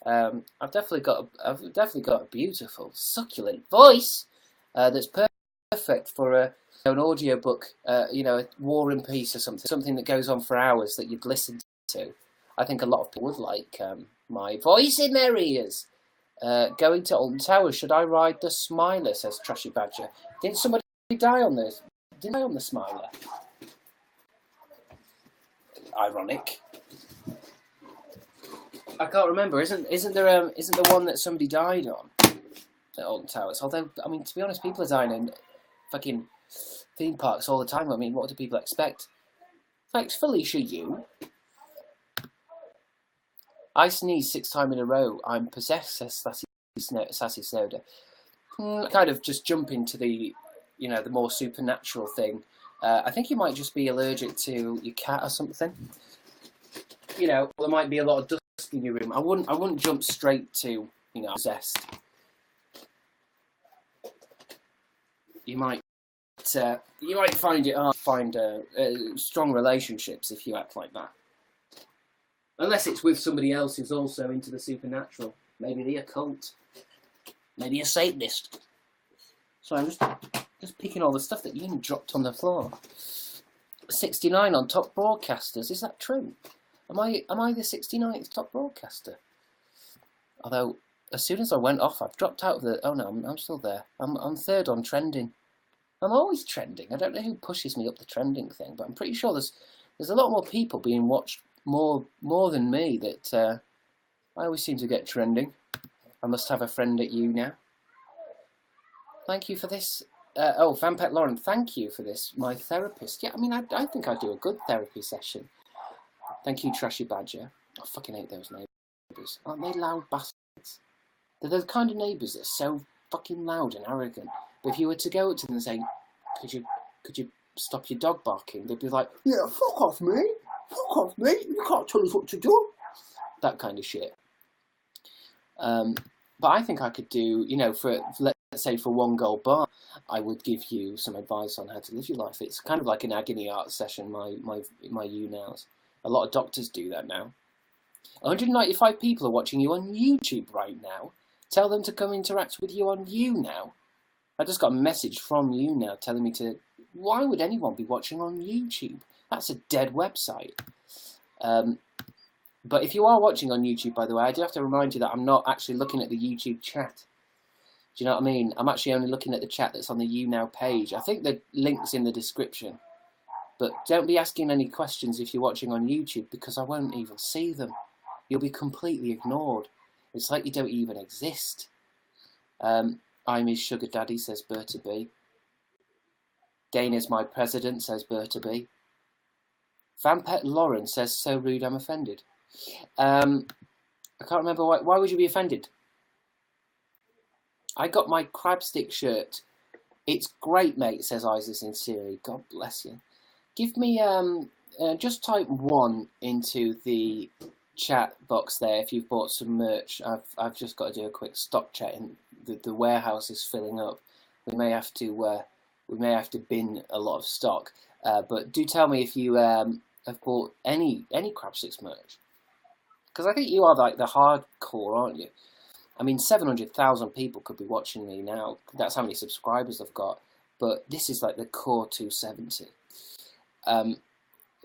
I've definitely got a beautiful, succulent voice that's perfect for an audio book, War and Peace or something that goes on for hours that you'd listen to. I think a lot of people would like my voice in their ears. Going to Alton Towers, should I ride the Smiler? Says Trashy Badger. Didn't somebody die on this? Didn't die on the Smiler? Ironic. I can't remember. Isn't there one that somebody died on at Alton Towers? Although, I mean, to be honest, people are dying in fucking theme parks all the time. I mean, what do people expect? Thanks, Felicia. You. I sneeze 6 times in a row. I'm possessed, says Sassy Snowder. Kind of just jump into the more supernatural thing. I think you might just be allergic to your cat or something. There might be a lot of dust in your room. I wouldn't jump straight to, possessed. You might find it hard to find strong relationships if you act like that. Unless it's with somebody else who's also into the supernatural. Maybe the occult. Maybe a Satanist. So I'm just picking all the stuff that Ian dropped on the floor. 69 on top broadcasters. Is that true? Am I the 69th top broadcaster? Although, as soon as I went off, I've dropped out of the... Oh no, I'm still there. I'm 3rd on trending. I'm always trending. I don't know who pushes me up the trending thing, but I'm pretty sure there's a lot more people being watched more than me that I always seem to get trending. I must have a friend at YouNow. Thank you for this. Vampet Lauren, thank you for this. My therapist. Yeah, I mean, I think I do a good therapy session. Thank you, Trashy Badger. I fucking hate those neighbours. Aren't they loud bastards? They're the kind of neighbours that are so fucking loud and arrogant. But if you were to go up to them and say, could you stop your dog barking? They'd be like, yeah, fuck off, mate. Fuck off, mate. You can't tell us what to do. That kind of shit. But I think I could do, for let's say for one gold bar, I would give you some advice on how to live your life. It's kind of like an agony art session, my YouNows. A lot of doctors do that now. 195 people are watching you on YouTube right now. Tell them to come interact with you on YouNow. I just got a message from YouNow telling me to... Why would anyone be watching on YouTube? That's a dead website. But if you are watching on YouTube, by the way, I do have to remind you that I'm not actually looking at the YouTube chat. Do you know what I mean? I'm actually only looking at the chat that's on the YouNow page. I think the link's in the description. But don't be asking any questions if you're watching on YouTube, because I won't even see them. You'll be completely ignored. It's like you don't even exist. I'm his sugar daddy, says Berta B. Dana's my president, says Berta B. Vampet Lauren says, so rude, I'm offended. I can't remember why. Why would you be offended? I got my Crabstickz shirt. It's great, mate, says Isaac sincerely. God bless you. Give me, just type 1 into the chat box there if you've bought some merch. I've just got to do a quick stock check, and the warehouse is filling up. We may have to bin a lot of stock. But do tell me if you have bought any Crabstickz merch, because I think you are like the hardcore, aren't you? I mean, 700,000 people could be watching me now. That's how many subscribers I've got. But this is like the core 270.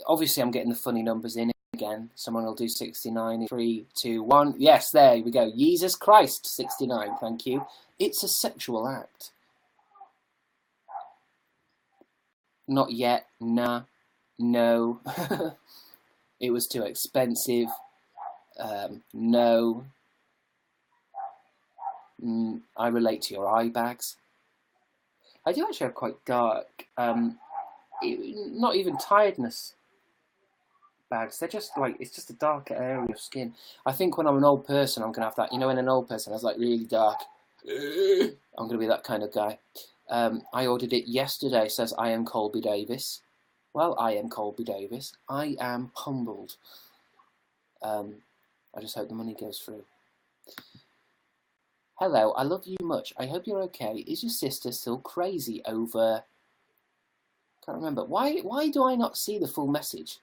Obviously, I'm getting the funny numbers in again. Someone will do 69. 3, 2, 1. Yes, there we go. Jesus Christ, 69. Thank you. It's a sexual act. Not yet. Nah. No. It was too expensive. No. I relate to your eye bags. I do actually have quite dark, not even tiredness bags. They're just like, it's just a darker area of skin. I think when I'm an old person, I'm going to have that. You know, when an old person has like really dark, I'm going to be that kind of guy. I ordered it yesterday, says I am Colby Davis. Well, I am Colby Davis. I am humbled. I just hope the money goes through. Hello, I love you much. I hope you're okay. Is your sister still crazy over... Can't remember. Why do I not see the full message?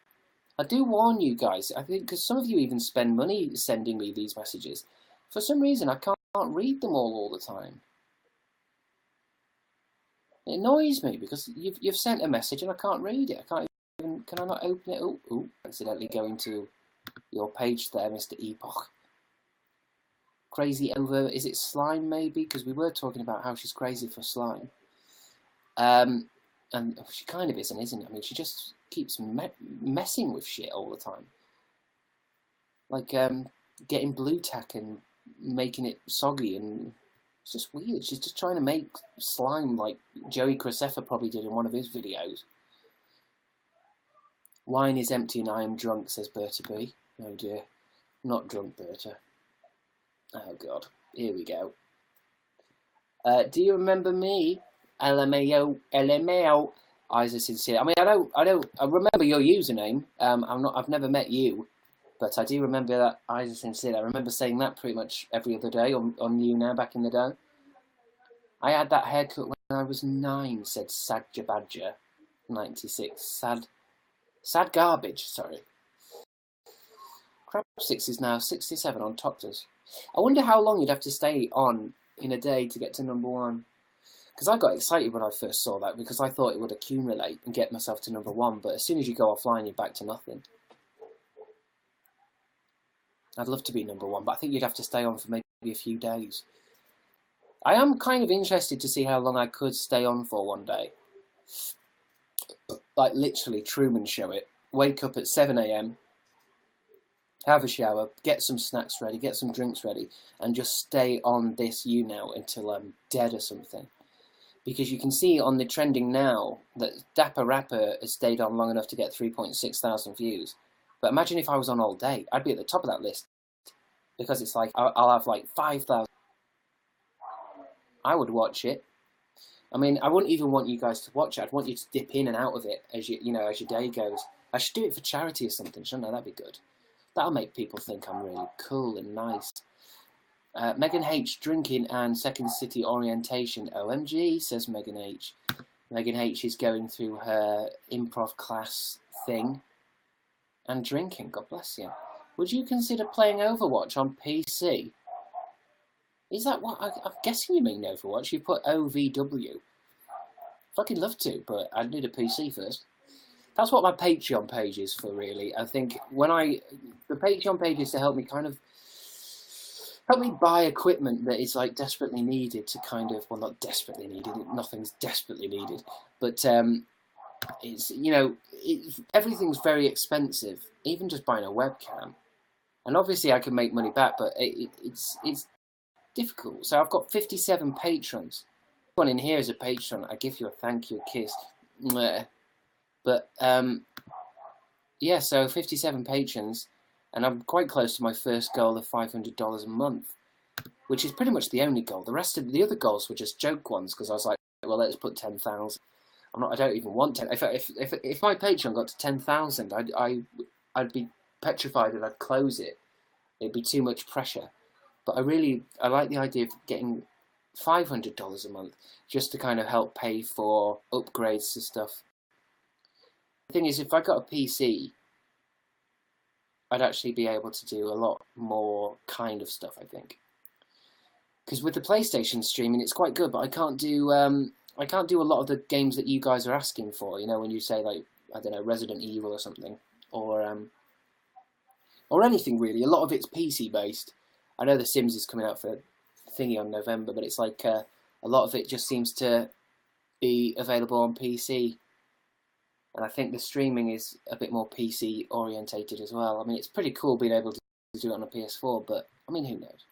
I do warn you guys, I think, because some of you even spend money sending me these messages. For some reason, I can't read them all the time. It annoys me because you've sent a message and I can't read it. I can't even... Can I not open it? Oh, accidentally going to your page there, Mr. Epoch. Crazy over, is it slime maybe? Because we were talking about how she's crazy for slime. And she kind of isn't it? I mean, she just keeps messing with shit all the time. Like getting blue tack and making it soggy, and it's just weird. She's just trying to make slime like Joey Criseffa probably did in one of his videos. Wine is empty and I am drunk, says Berta B. Oh dear. Not drunk, Berta. Oh God, here we go. Do you remember me? LMAO, LMAO. Isa sincere. I mean, I remember your username. I've never met you, but I do remember that Isa sincere. I remember saying that pretty much every other day on YouNow back in the day. I had that haircut when I was 9, said Sadja Badger, 96. Sad garbage. Sorry. Crabstickz is now 67 on Topters. I wonder how long you'd have to stay on in a day to get to #1. Because I got excited when I first saw that, because I thought it would accumulate and get myself to #1, but as soon as you go offline, you're back to nothing. I'd love to be #1, but I think you'd have to stay on for maybe a few days. I am kind of interested to see how long I could stay on for one day. Like, literally, Truman Show it. Wake up at 7 AM, have a shower, get some snacks ready, get some drinks ready, and just stay on this YouNow until I'm dead or something. Because you can see on the trending now that Dapper Rapper has stayed on long enough to get 3.6 thousand views. But imagine if I was on all day, I'd be at the top of that list. Because it's like, I'll have like 5,000. I would watch it. I mean, I wouldn't even want you guys to watch it. I'd want you to dip in and out of it as as your day goes. I should do it for charity or something, shouldn't I? That'd be good. That'll make people think I'm really cool and nice. Megan H, drinking and Second City orientation. OMG, says Megan H. Megan H is going through her improv class thing and drinking. God bless you. Would you consider playing Overwatch on PC? Is that what? I'm guessing you mean Overwatch. You put OVW. Fucking love to, but I'd need a PC first. That's what my Patreon page is for, really. I think the Patreon page is to help me help me buy equipment that is like desperately needed to kind of, well, not desperately needed, nothing's desperately needed, but it's, everything's very expensive, even just buying a webcam. And obviously I can make money back, but it's difficult. So I've got 57 patrons. Everyone in here is a patron. I give you a thank you, a kiss. But yeah, so 57 patrons, and I'm quite close to my first goal of $500 a month, which is pretty much the only goal. The rest of the other goals were just joke ones because I was like, well, let's put 10,000. I don't even want 10. If my Patreon got to 10,000, I'd be petrified and I'd close it. It'd be too much pressure. But I like the idea of getting $500 a month just to kind of help pay for upgrades to stuff. The thing is, if I got a PC, I'd actually be able to do a lot more kind of stuff, I think. Because with the PlayStation streaming, it's quite good, but I can't do a lot of the games that you guys are asking for. You know, when you say like, I don't know, Resident Evil or something, or anything really. A lot of it's PC based. I know The Sims is coming out for thingy on November, but it's like a lot of it just seems to be available on PC. And I think the streaming is a bit more PC orientated as well. I mean, it's pretty cool being able to do it on a PS4, but I mean, who knows?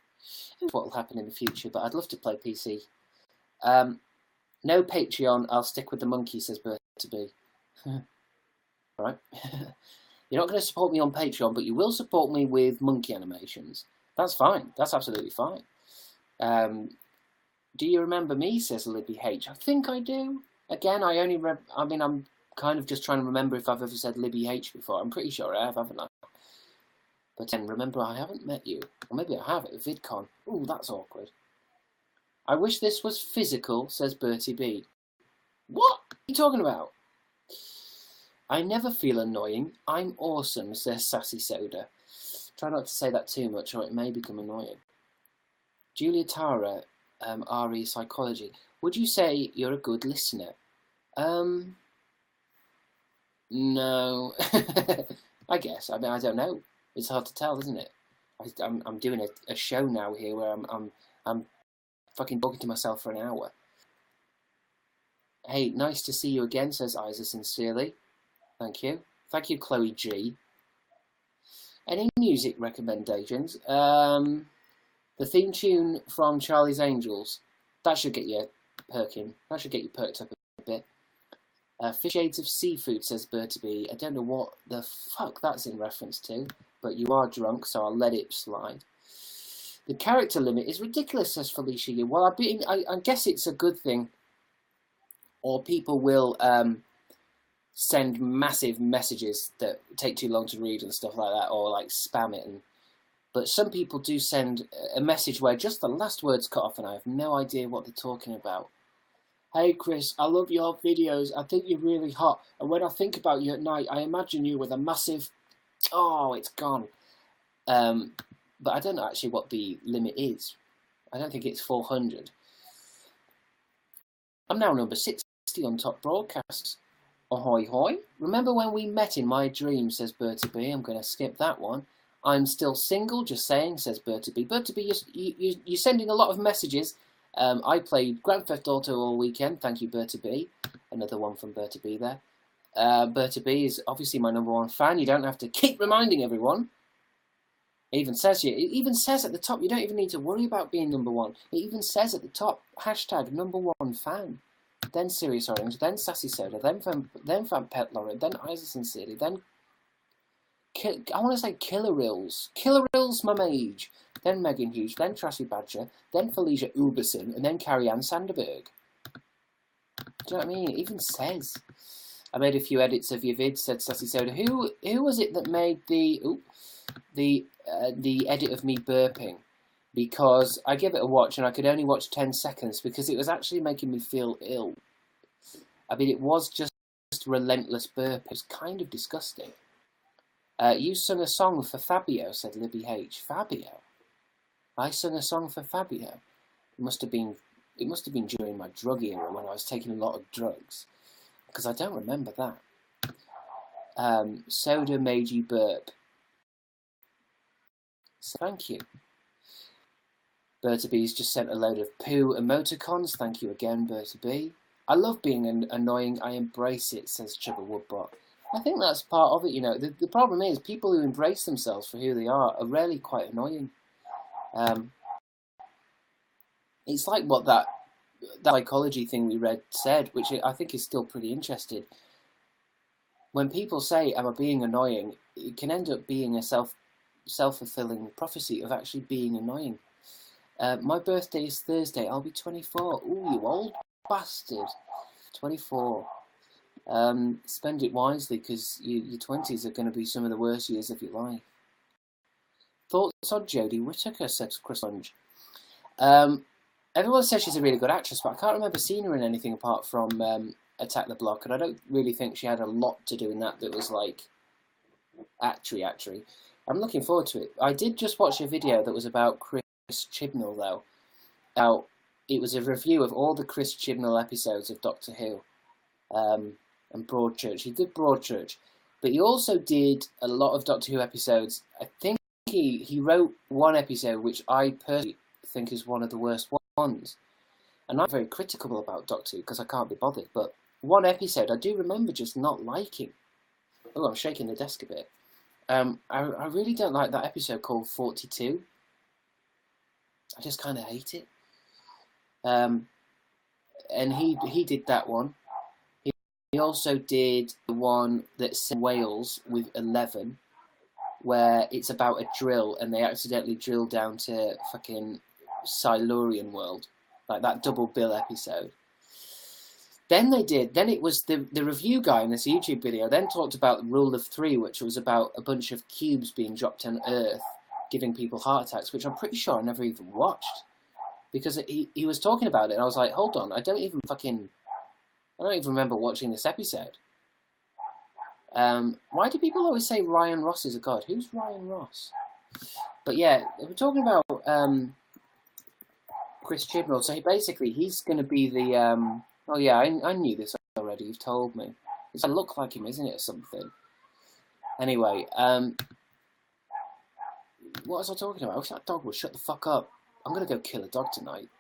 What will happen in the future, but I'd love to play PC. No Patreon, I'll stick with the monkey, says Bert to be. Right? You're not going to support me on Patreon, but you will support me with monkey animations. That's fine. That's absolutely fine. Do you remember me, says Libby H. I think I do. Again, I'm kind of just trying to remember if I've ever said Libby H before. I'm pretty sure I have, haven't I? But then remember, I haven't met you. Or maybe I have at VidCon. Ooh, that's awkward. I wish this was physical, says Bertie B. What are you talking about? I never feel annoying. I'm awesome, says Sassy Soda. Try not to say that too much or it may become annoying. Julia Tara, RE Psychology. Would you say you're a good listener? No. I guess. I mean, I don't know. It's hard to tell, isn't it? I'm doing a show now here where I'm fucking talking to myself for an hour. Hey, nice to see you again, says Isa sincerely. Thank you. Thank you, Chloe G. Any music recommendations? The theme tune from Charlie's Angels. That should get you perking. That should get you perked up a bit. Fish Shades of Seafood, says Bertie. I don't know what the fuck that's in reference to, but you are drunk, so I'll let it slide. The character limit is ridiculous, says Felicia. Well, I guess it's a good thing. Or people will send massive messages that take too long to read and stuff like that, or like spam it. But some people do send a message where just the last word's cut off and I have no idea what they're talking about. Hey Chris, I love your videos. I think you're really hot. And when I think about you at night, I imagine you with a massive... Oh, it's gone. But I don't know actually what the limit is. I don't think it's 400. I'm now number 60 on top broadcasts. Ahoy hoy. Remember when we met in my dream, says Bertie B. I'm going to skip that one. I'm still single, just saying, says Bertie B. Bertie B, you're sending a lot of messages. I played Grand Theft Auto all weekend. Thank you, Bertie B. Another one from Bertie B there. Bertie B is obviously my #1 fan. You don't have to keep reminding everyone. It even says at the top, you don't even need to worry about being #1. It even says at the top, hashtag #1 fan. Then Serious Orange, then Sassy Soda, then Fan Pet Lauren, then Isa Sincerely, then I want to say Killerills, my mage, then Megan Hughes, then Trashy Badger, then Felicia Uberson, and then Carrie-Anne Sanderberg. Do you know what I mean? It even says. I made a few edits of your vid, said Sassy Soda. Who was it that made the edit of me burping? Because I gave it a watch and I could only watch 10 seconds because it was actually making me feel ill. I mean, it was just relentless burp. It was kind of disgusting. You sung a song for Fabio, said Libby H. Fabio? I sung a song for Fabio. It must have been during my drug era when I was taking a lot of drugs. Because I don't remember that. Soda made you burp. So thank you. Bertie B's just sent a load of poo emoticons. Thank you again, Bertie B. I love being annoying. I embrace it, says Chubba Woodbot. I think that's part of it, you know. The problem is people who embrace themselves for who they are rarely quite annoying. It's like what that psychology thing we read said, which I think is still pretty interesting. when people say, am I being annoying, it can end up being a self-fulfilling prophecy of actually being annoying. My birthday is Thursday. I'll be 24. Ooh, you old bastard. 24. Spend it wisely, because your 20s are going to be some of the worst years of your life. Thoughts on Jodie Whittaker, says Chris Lunge. Everyone says she's a really good actress, but I can't remember seeing her in anything apart from Attack the Block, and I don't really think she had a lot to do in that was like actory. I'm looking forward to it. I did just watch a video that was about Chris Chibnall, though. Now, it was a review of all the Chris Chibnall episodes of Doctor Who and Broadchurch. He did Broadchurch, but he also did a lot of Doctor Who episodes. I think he wrote one episode which I personally think is one of the worst ones. And I'm very critical about Doctor Who because I can't be bothered, but one episode I do remember just not liking. Oh, I'm shaking the desk a bit. I really don't like that episode called 42. I just kind of hate it. And he did that one. He also did the one that's in Wales with 11, where it's about a drill and they accidentally drill down to fucking Silurian world, like that double bill episode. Then it was the review guy in this YouTube video then talked about the Rule of Three, which was about a bunch of cubes being dropped on Earth, giving people heart attacks, which I'm pretty sure I never even watched. Because he was talking about it, and I was like, hold on, I don't even remember watching this episode. Why do people always say Ryan Ross is a god? Who's Ryan Ross? But yeah, we're talking about Chris Chibnall. So he's going to be the... oh yeah, I knew this already. You've told me. It's going to look like him, isn't it, or something? Anyway, what was I talking about? I wish that dog would shut the fuck up. I'm going to go kill a dog tonight.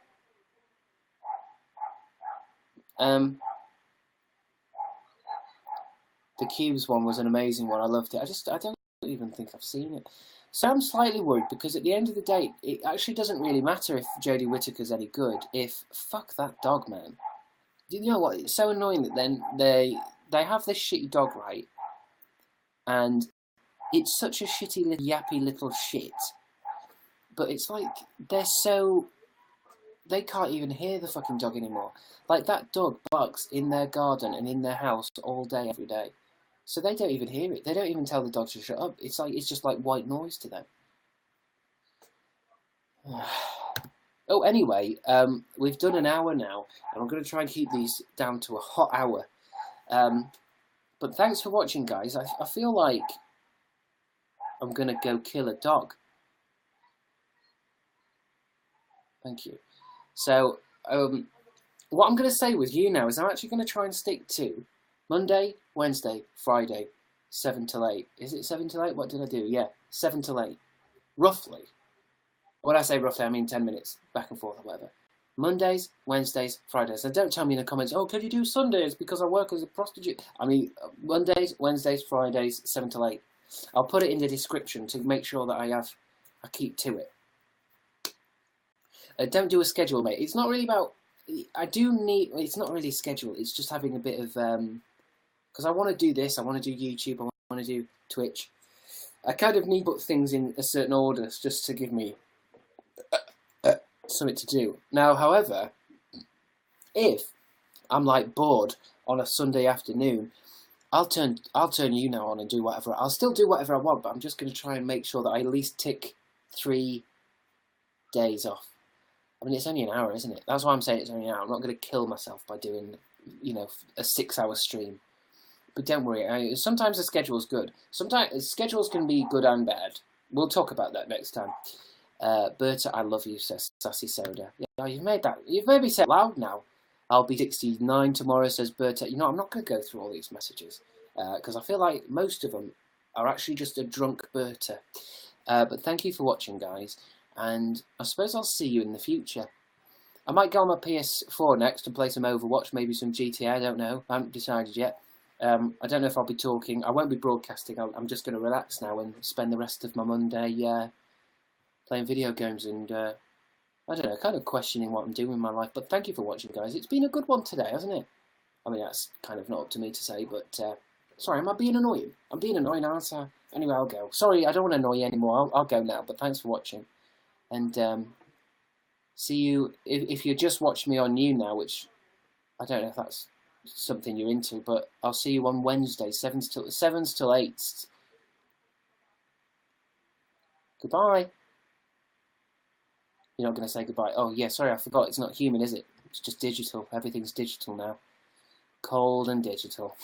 The Cubes one was an amazing one. I loved it. I don't even think I've seen it. So I'm slightly worried because at the end of the day, it actually doesn't really matter if Jodie Whittaker's any good. Fuck that dog, man. You know what? It's so annoying that then they have this shitty dog, right? And it's such a shitty, yappy little shit. But it's like they can't even hear the fucking dog anymore. Like that dog barks in their garden and in their house all day, every day. So they don't even hear it. They don't even tell the dog to shut up. It's just like white noise to them. Oh, anyway, we've done an hour now, and I'm going to try and keep these down to a hot hour. But thanks for watching, guys. I feel like I'm going to go kill a dog. Thank you. So, what I'm going to say with YouNow is I'm actually going to try and stick to Monday, Wednesday, Friday, 7 till 8. Is it 7 till 8? What did I do? Yeah, 7 till 8. Roughly. When I say roughly, I mean 10 minutes, back and forth or whatever. Mondays, Wednesdays, Fridays. And don't tell me in the comments, oh, could you do Sundays because I work as a prostitute? I mean, Mondays, Wednesdays, Fridays, 7 till 8. I'll put it in the description to make sure that I keep to it. Don't do a schedule, mate. It's not really about... It's not really a schedule. It's just having a bit of... Because I want to do this. I want to do YouTube. I want to do Twitch. I kind of need to put things in a certain order just to give me something to do. Now, however, if I'm like bored on a Sunday afternoon, I'll turn YouNow on and do whatever. I'll still do whatever I want, but I'm just going to try and make sure that I at least tick 3 days off. I mean, it's only an hour, isn't it? That's why I'm saying it's only an hour. I'm not going to kill myself by doing, a 6-hour stream. But don't worry, sometimes the schedule's good. Sometimes schedules can be good and bad. We'll talk about that next time. Berta, I love you, says Sassy Soda. Yeah, you've made me say it loud now. I'll be 69 tomorrow, says Berta. I'm not going to go through all these messages. Because I feel like most of them are actually just a drunk Berta. But thank you for watching, guys. And I suppose I'll see you in the future. I might go on my PS4 next and play some Overwatch, maybe some GTA, I don't know. I haven't decided yet. I don't know if I'll be talking. I won't be broadcasting. I'm just going to relax now and spend the rest of my Monday playing video games and, I don't know, kind of questioning what I'm doing in my life. But thank you for watching, guys. It's been a good one today, hasn't it? I mean, that's kind of not up to me to say, but Sorry, am I being annoying? I'm being annoying, aren't I? Anyway, I'll go. Sorry, I don't want to annoy you anymore. I'll go now, but thanks for watching. And see you, if you just watched me on YouNow, which I don't know if that's something you're into, but I'll see you on Wednesday, 7s till 8s. Goodbye. You're not going to say goodbye. Oh, yeah, sorry, I forgot. It's not human, is it? It's just digital. Everything's digital now. Cold and digital.